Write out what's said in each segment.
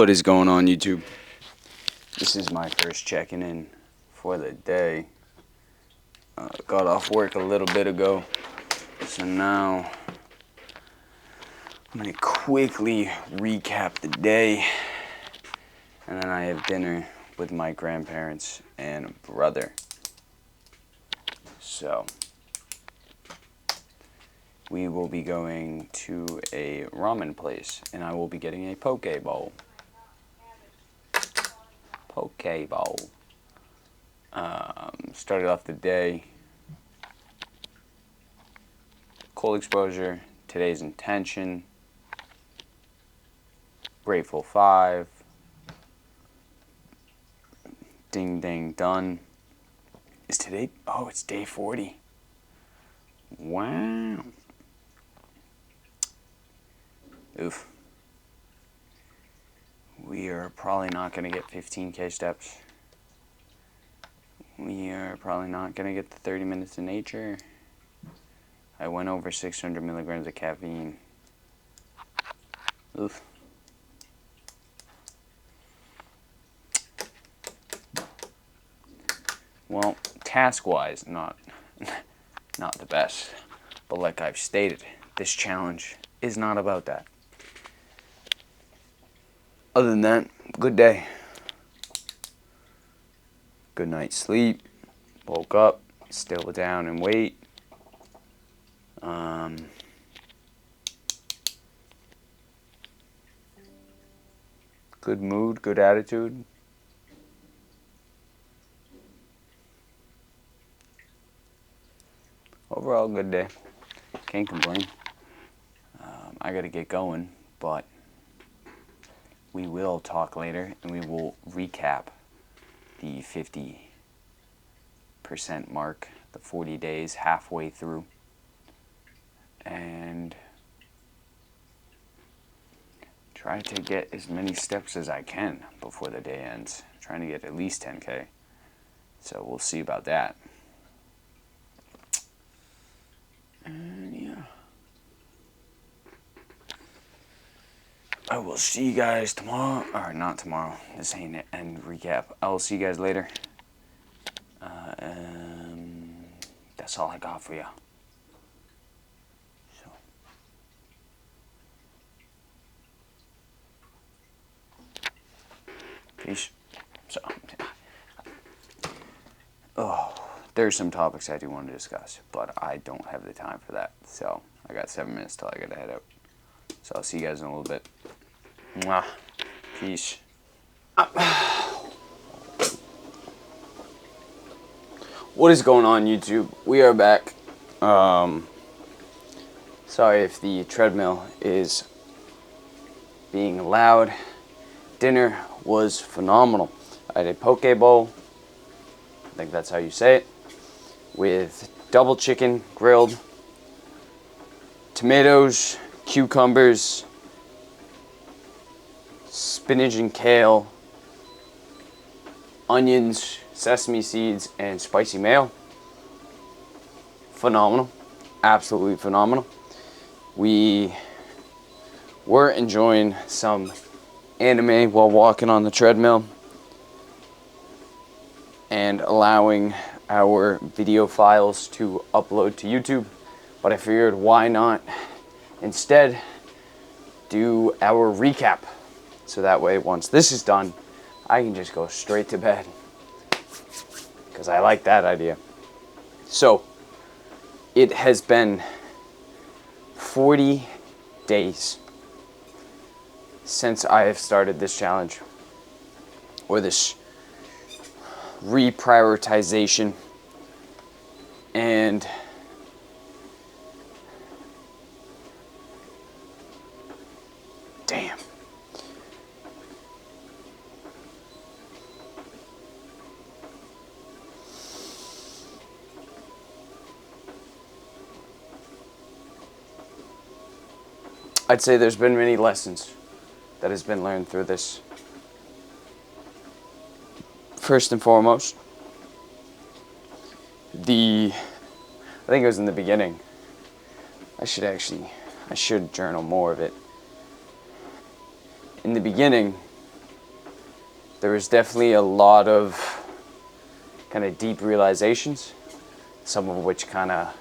What is going on, YouTube? This is my first checking in for the day. Got off work a little bit ago, so now I'm going to quickly recap the day, and then I have dinner with my grandparents and brother. So we will be going to a ramen place, and I will be getting a poke bowl. Started off the day, cold exposure, today's intention, grateful 5, ding ding done. Is today, oh, it's day 40. Wow. Oof. We are probably not going to get 15K steps. We are probably not going to get the 30 minutes in nature. I went over 600 milligrams of caffeine. Oof. Well, task-wise, not the best. But like I've stated, this challenge is not about that. Other than that, good day. Good night's sleep. Woke up, still down in weight. Good mood, good attitude. Overall, good day. Can't complain. I gotta get going, but we will talk later, and we will recap the 50% mark, the 40 days, halfway through, and try to get as many steps as I can before the day ends. I'm trying to get at least 10K, so we'll see about that. And yeah, I will see you guys tomorrow, or not tomorrow, this ain't it, end recap. I will see you guys later. That's all I got for you. So, peace. So, there's some topics I do want to discuss, but I don't have the time for that. So, I got 7 minutes till I gotta head out. So, I'll see you guys in a little bit. Mwah. Peace. What is going on, YouTube? We are back. Sorry if the treadmill is being loud. Dinner was phenomenal. I had a poke bowl, I think that's how you say it, with double chicken grilled, tomatoes, cucumbers, spinach and kale, onions, sesame seeds, and spicy mayo. Phenomenal. Absolutely phenomenal. We were enjoying some anime while walking on the treadmill and allowing our video files to upload to YouTube. But I figured, why not instead do our recap? So that way, once this is done, I can just go straight to bed, because I like that idea. So, it has been 40 days since I have started this challenge, or this reprioritization, and damn. I'd say there's been many lessons that has been learned through this. First and foremost, I think it was in the beginning. I should journal more of it. In the beginning, there was definitely a lot of kind of deep realizations, some of which kind of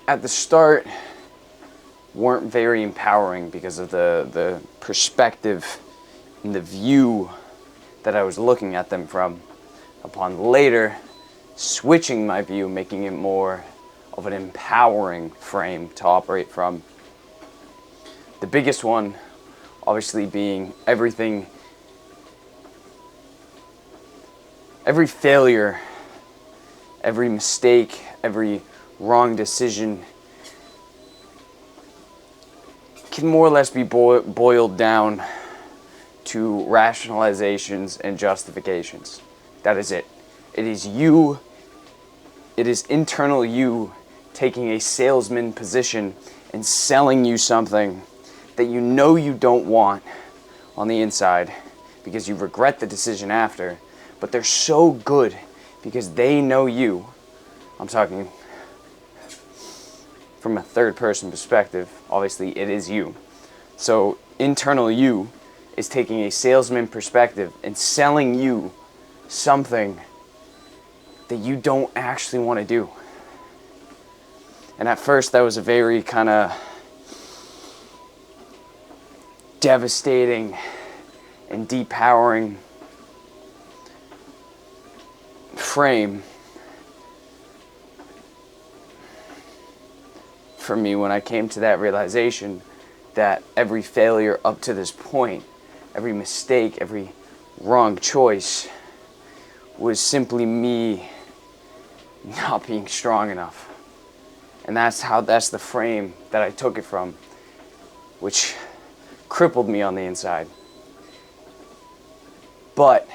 at the start weren't very empowering because of the perspective and the view that I was looking at them from. Upon later switching my view, making it more of an empowering frame to operate from. The biggest one obviously being every failure, every mistake, every wrong decision can more or less be boiled down to rationalizations and justifications. That is it. It is you, it is internal you taking a salesman position and selling you something that you know you don't want on the inside because you regret the decision after, but they're so good because they know you. I'm talking from a third person perspective. Obviously it is you. So internal you is taking a salesman perspective and selling you something that you don't actually want to do. And at first that was a very kind of devastating and depowering frame for me when I came to that realization that every failure up to this point, every mistake, every wrong choice was simply me not being strong enough. And that's the frame that I took it from, which crippled me on the inside. But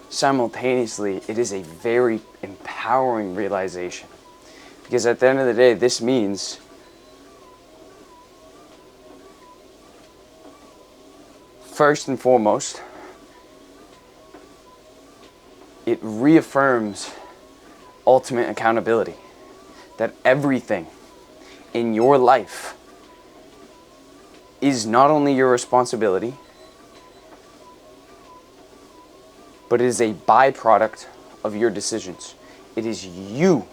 simultaneously, it is a very empowering realization. Because at the end of the day, this means first and foremost, it reaffirms ultimate accountability. That everything in your life is not only your responsibility, but it is a byproduct of your decisions. It is you,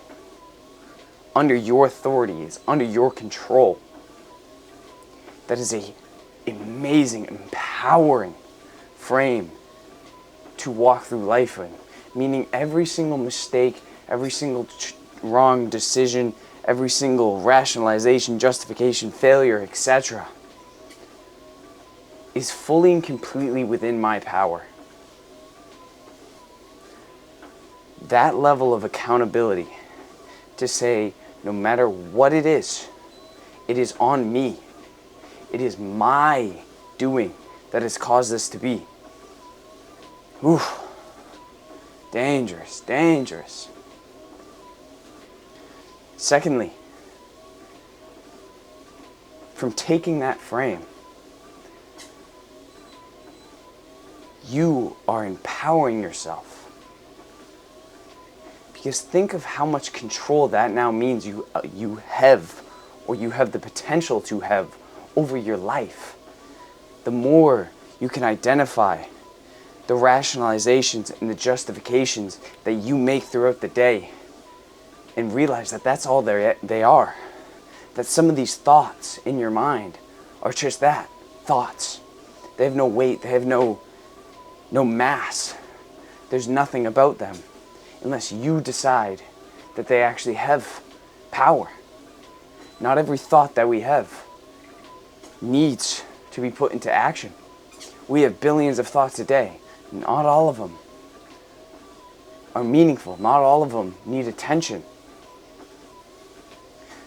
under your authority, it's under your control. That is a amazing, empowering frame to walk through life in. Meaning every single mistake, every single wrong decision, every single rationalization, justification, failure, etc. is fully and completely within my power. That level of accountability to say, no matter what it is on me. It is my doing that has caused this to be. Oof. Dangerous, dangerous. Secondly, from taking that frame, you are empowering yourself. Because think of how much control that now means you have, or you have the potential to have, over your life. The more you can identify the rationalizations and the justifications that you make throughout the day, and realize that that's all they are. That some of these thoughts in your mind are just that, thoughts. They have no weight, they have no mass. There's nothing about them unless you decide that they actually have power. Not every thought that we have needs to be put into action. We have billions of thoughts a day. Not all of them are meaningful. Not all of them need attention.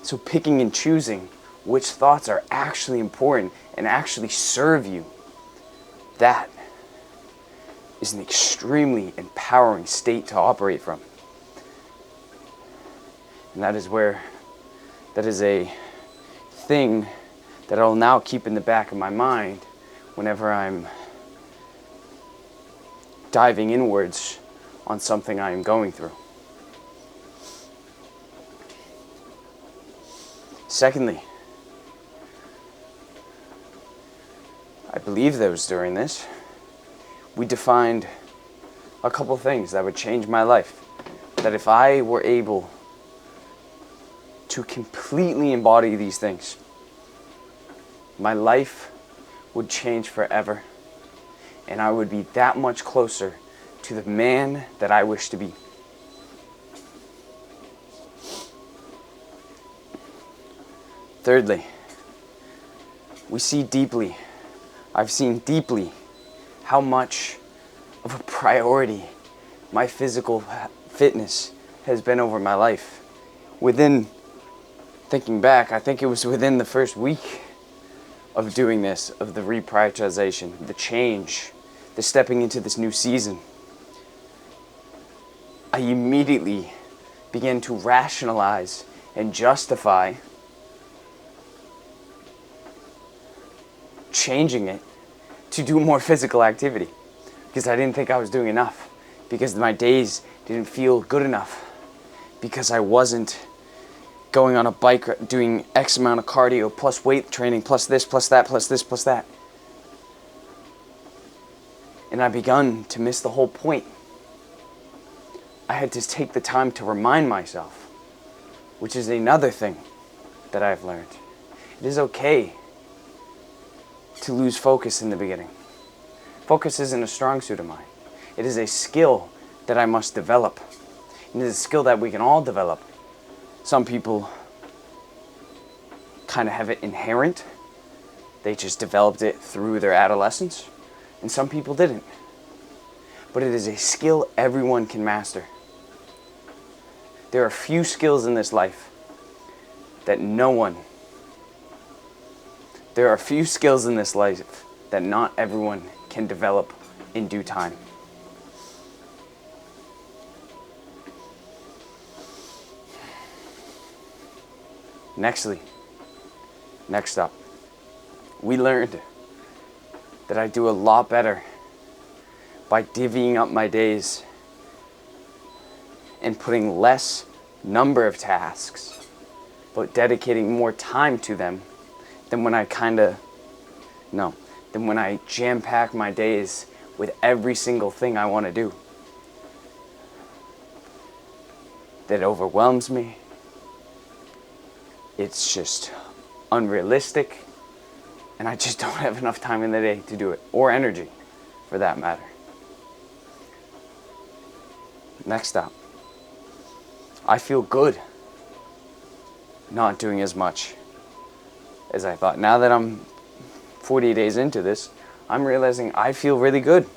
So picking and choosing which thoughts are actually important and actually serve you, that is an extremely empowering state to operate from. And that is a thing that I'll now keep in the back of my mind whenever I'm diving inwards on something I am going through. Secondly, I believe that was during this, we defined a couple things that would change my life. That if I were able to completely embody these things, my life would change forever, and I would be that much closer to the man that I wish to be. Thirdly, I've seen deeply how much of a priority my physical fitness has been over my life. Thinking back, I think it was within the first week of doing this, of the reprioritization, the change, the stepping into this new season, I immediately began to rationalize and justify changing it to do more physical activity, because I didn't think I was doing enough, because my days didn't feel good enough, because I wasn't going on a bike doing X amount of cardio plus weight training plus this plus that plus this plus that. And I begun to miss the whole point. I had to take the time to remind myself, which is another thing that I've learned. It is okay to lose focus in the beginning. Focus isn't a strong suit of mine. It is a skill that I must develop. It is a skill that we can all develop. Some people kind of have it inherent. They just developed it through their adolescence. And some people didn't. But it is a skill everyone can master. There are few skills in this life that not everyone can develop in due time. Next up, we learned that I do a lot better by divvying up my days and putting less number of tasks, but dedicating more time to them than when I jam-pack my days with every single thing I want to do. That overwhelms me. It's just unrealistic, and I just don't have enough time in the day to do it, or energy, for that matter. Next up, I feel good not doing as much as I thought. Now that I'm 40 days into this, I'm realizing I feel really good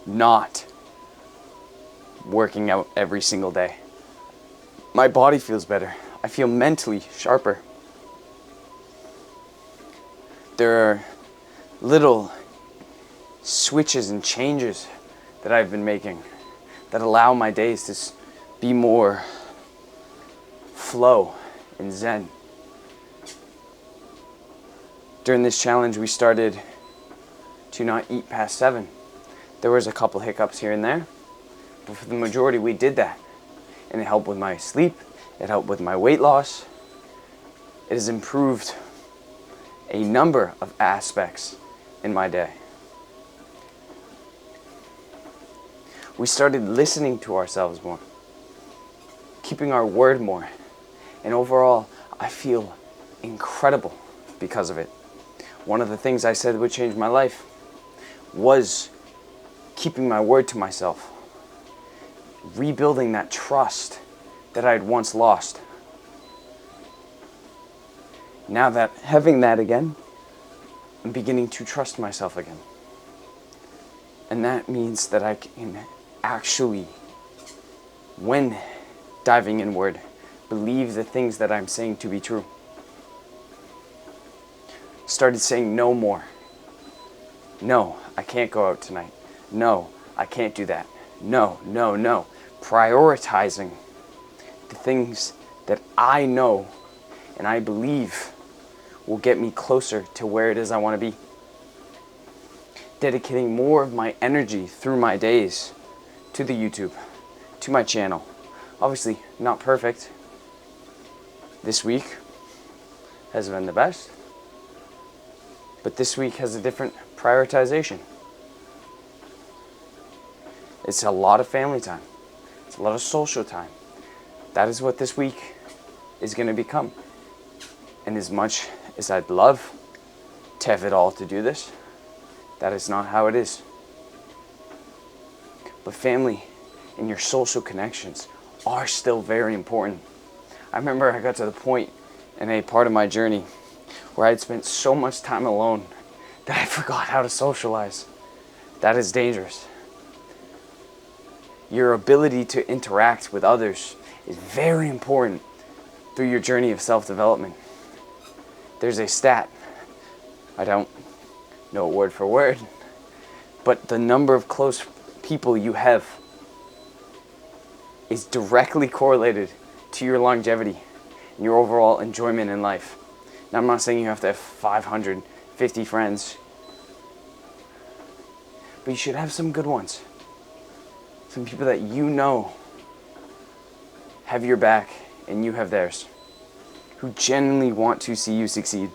not working out every single day. My body feels better. I feel mentally sharper. There are little switches and changes that I've been making that allow my days to be more flow and zen. During this challenge, we started to not eat past 7. There was a couple hiccups here and there, but for the majority, we did that. And it helped with my sleep. It helped with my weight loss. It has improved a number of aspects in my day. We started listening to ourselves more, keeping our word more, and overall, I feel incredible because of it. One of the things I said would change my life was keeping my word to myself, rebuilding that trust that I had once lost. Now that having that again, I'm beginning to trust myself again. And that means that I can actually, when diving inward, believe the things that I'm saying to be true. Started saying no more. No, I can't go out tonight. No, I can't do that. No. Prioritizing the things that I know and I believe will get me closer to where it is I want to be. Dedicating more of my energy through my days to the YouTube, to my channel. Obviously, not perfect. This week has been the best. But this week has a different prioritization. It's a lot of family time. It's a lot of social time. That is what this week is going to become. And as much as I'd love to have it all to do this, that is not how it is. But family and your social connections are still very important. I remember I got to the point in a part of my journey where I'd spent so much time alone that I forgot how to socialize. That is dangerous. Your ability to interact with others is very important through your journey of self-development. There's a stat, I don't know it word for word, but the number of close people you have is directly correlated to your longevity and your overall enjoyment in life. Now, I'm not saying you have to have 550 friends, but you should have some good ones. Some people that you know have your back and you have theirs, who genuinely want to see you succeed.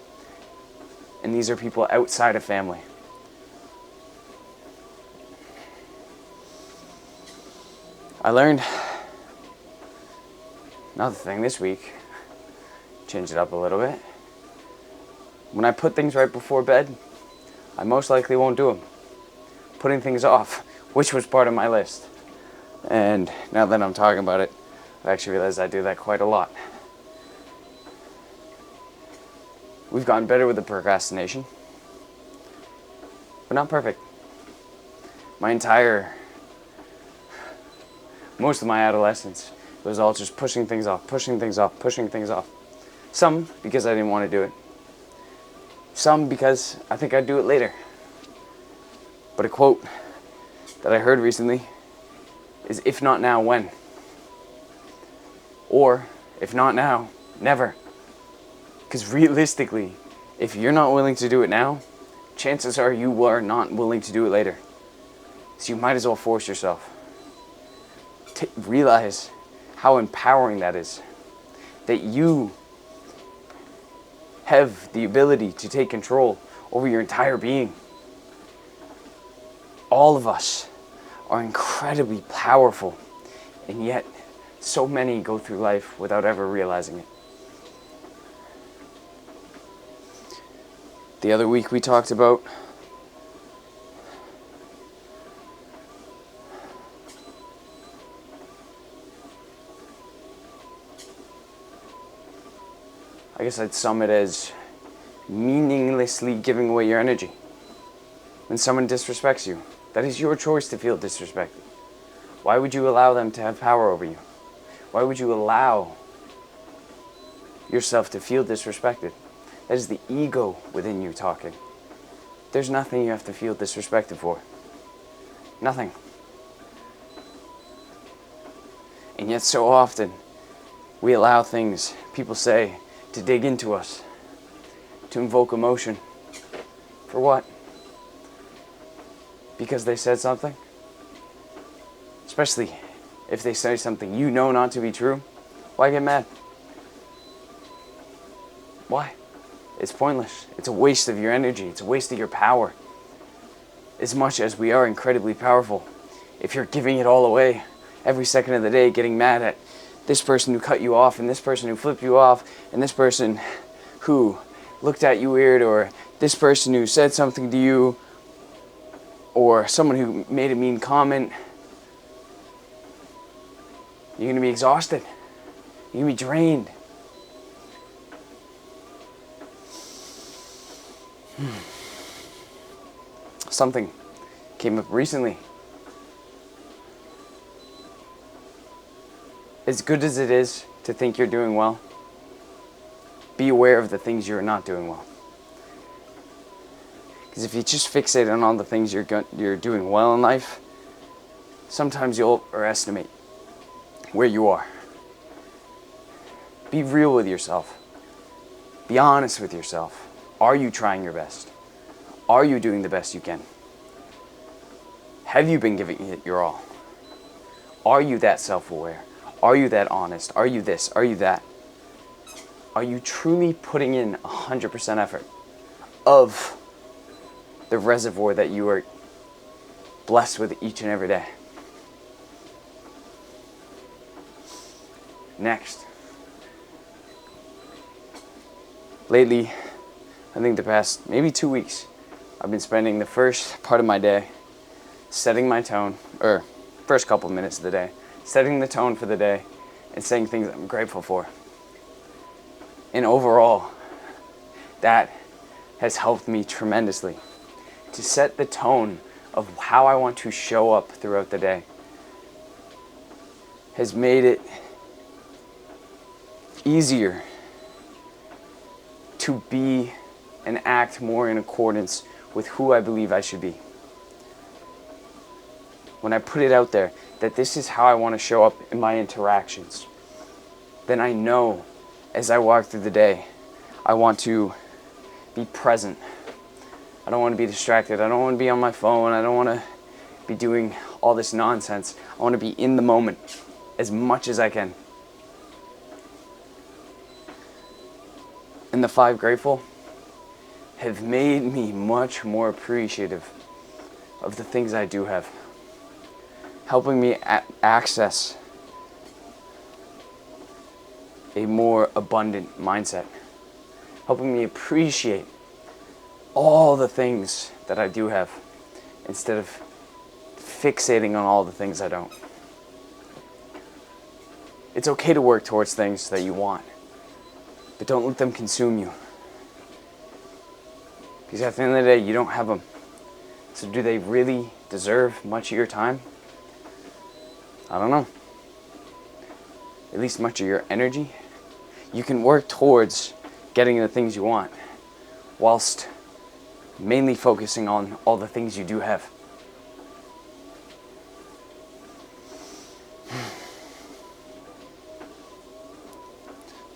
And these are people outside of family. I learned another thing this week, change it up a little bit. When I put things right before bed, I most likely won't do them. Putting things off, which was part of my list. And now that I'm talking about it, I actually realized I do that quite a lot. We've gotten better with the procrastination, but not perfect. Most of my adolescence was all just pushing things off. Some because I didn't want to do it. Some because I think I'd do it later. But a quote that I heard recently is, if not now, when? Or, if not now, never. Because realistically, if you're not willing to do it now, chances are you are not willing to do it later. So you might as well force yourself. Realize how empowering that is. That you have the ability to take control over your entire being. All of us are incredibly powerful, and yet so many go through life without ever realizing it. The other week we talked about I guess I'd sum it as meaninglessly giving away your energy. When someone disrespects you, that is your choice to feel disrespected. Why would you allow them to have power over you? Why would you allow yourself to feel disrespected? That is the ego within you talking. There's nothing you have to feel disrespected for. Nothing. And yet so often, we allow things people say to dig into us, to invoke emotion. For what? Because they said something? Especially if they say something you know not to be true. Why get mad? Why? It's pointless. It's a waste of your energy. It's a waste of your power. As much as we are incredibly powerful, if you're giving it all away every second of the day, getting mad at this person who cut you off, and this person who flipped you off, and this person who looked at you weird, or this person who said something to you, or someone who made a mean comment, you're going to be exhausted. You're going to be drained. Something came up recently. As good as it is to think you're doing well, be aware of the things you're not doing well. Because if you just fixate on all the things you're doing well in life, sometimes you'll overestimate where you are. Be real with yourself. Be honest with yourself. Are you trying your best? Are you doing the best you can? Have you been giving it your all? Are you that self-aware? Are you that honest? Are you this? Are you that? Are you truly putting in 100% effort of the reservoir that you are blessed with each and every day. Next, lately, I think the past maybe 2 weeks, I've been spending the first part of my day setting my tone, or first couple minutes of the day, setting the tone for the day and saying things I'm grateful for. And overall, that has helped me tremendously to set the tone of how I want to show up throughout the day. Has made it easier to be and act more in accordance with who I believe I should be. When I put it out there that this is how I want to show up in my interactions, then I know as I walk through the day, I want to be present. I don't want to be distracted. I don't want to be on my phone. I don't want to be doing all this nonsense. I want to be in the moment as much as I can. And the 5 grateful have made me much more appreciative of the things I do have, helping me access a more abundant mindset, helping me appreciate all the things that I do have instead of fixating on all the things I don't. It's okay to work towards things that you want, but don't let them consume you. Because at the end of the day, you don't have them. So do they really deserve much of your time? I don't know. At least much of your energy. You can work towards getting the things you want, whilst mainly focusing on all the things you do have.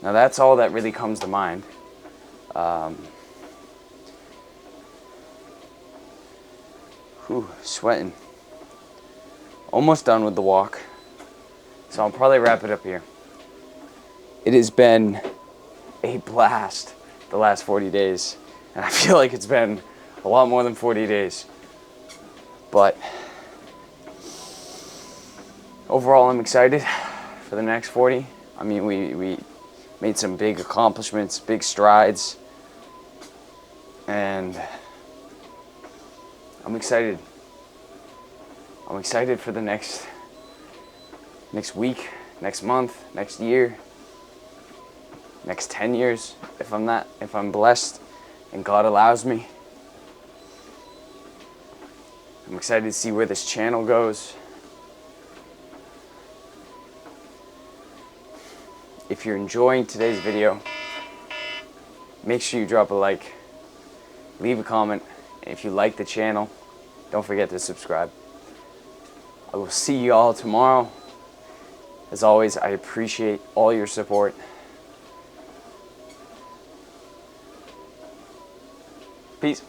Now that's all that really comes to mind. Sweating. Almost done with the walk, so I'll probably wrap it up here. It has been a blast the last 40 days, and I feel like it's been a lot more than 40 days. But overall, I'm excited for the next 40. I mean, we made some big accomplishments, big strides, and I'm excited. I'm excited for the next week, next month, next year, next 10 years, if I'm blessed and God allows me. I'm excited to see where this channel goes. If you're enjoying today's video, make sure you drop a like, leave a comment. If you like the channel, don't forget to subscribe. I will see you all tomorrow. As always, I appreciate all your support. Peace.